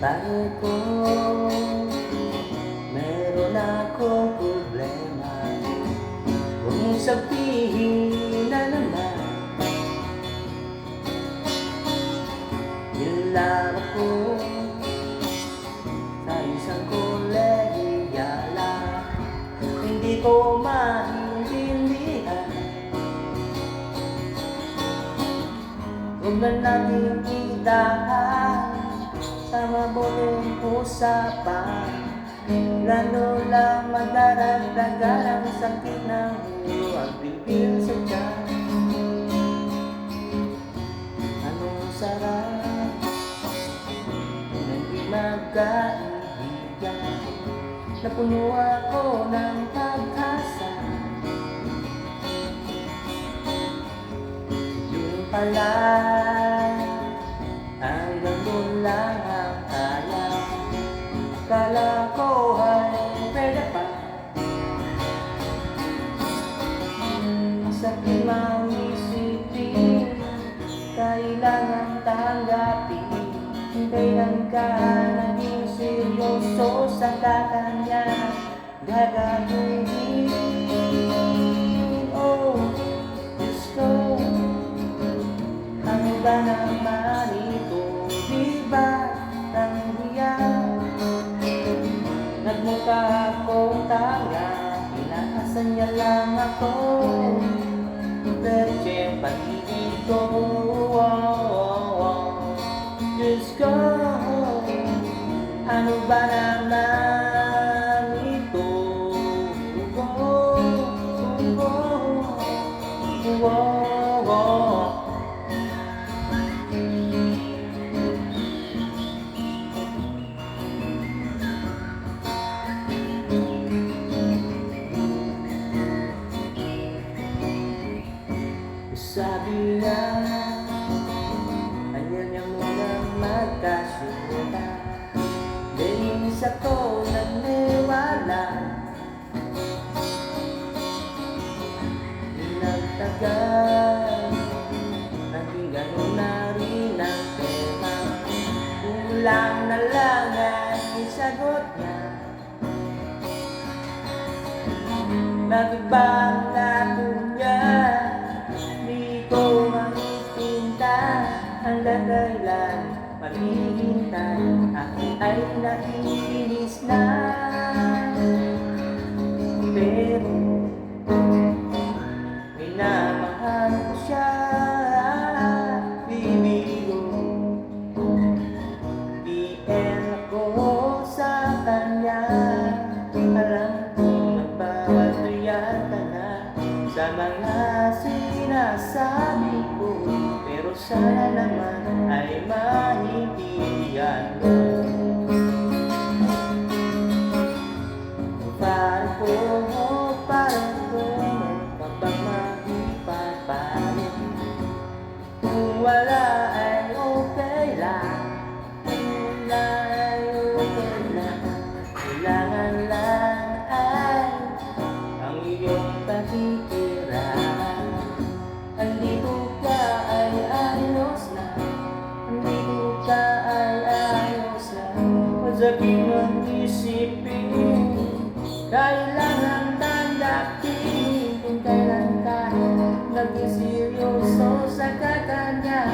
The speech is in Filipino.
Bakit ko meron akong problema? Huwag mong sabihin na naman nilaban ko sa isang kolehiyala. Hindi ko maintindihan. Huwag na natin itahan sa mabuting usapan, lalo lang madaragdagan ang sakit ng ulo at pipil sa tiyan. Anong sarap ng di magkaibigan, napuno ako ng pag-asa. Yun pala hanggang doon lang ang kaya. Akala ko ay pwede pa. Masakit mang isipin, kailangan tanggapin. Kailan ka naging seryoso sa kanya gagawin? Oh, Diyos ko, ano ba naman ito? Diba nang hiyan? Nagmukha akong tanga, inaasan niya lang ako. Pero siyang pag-ibig ko, Diyos ko, ano ba naman ito? Sabi niya, ayaw niya munang magkasunod. Linis ako nagniwala. Nagtagal, naging ganun na rin ang tema. Kulang na lang ang isagot niya. Nag-iba ang labo niya. Di ko makikita hanggang kailan maghihintay. Ako ay naiinis na. Pero minamahal ko siya. Bibiro PM ako sa kanya. Alam ko nagbabatriyan ka na sa mga sinasabi ko, pero sana naman ay maintindihan mo. Parang ko kapag maipapalit. Kung wala ay okay lang, kung wala ay okay lang. Kailangan lang ay ang iyong pagkikira. Andito ka ay ayos na, andito ka ay ayos na. Masakit ng isipin, kailangan tanggapin. Kung kailan ka naging seryoso sa kakanya,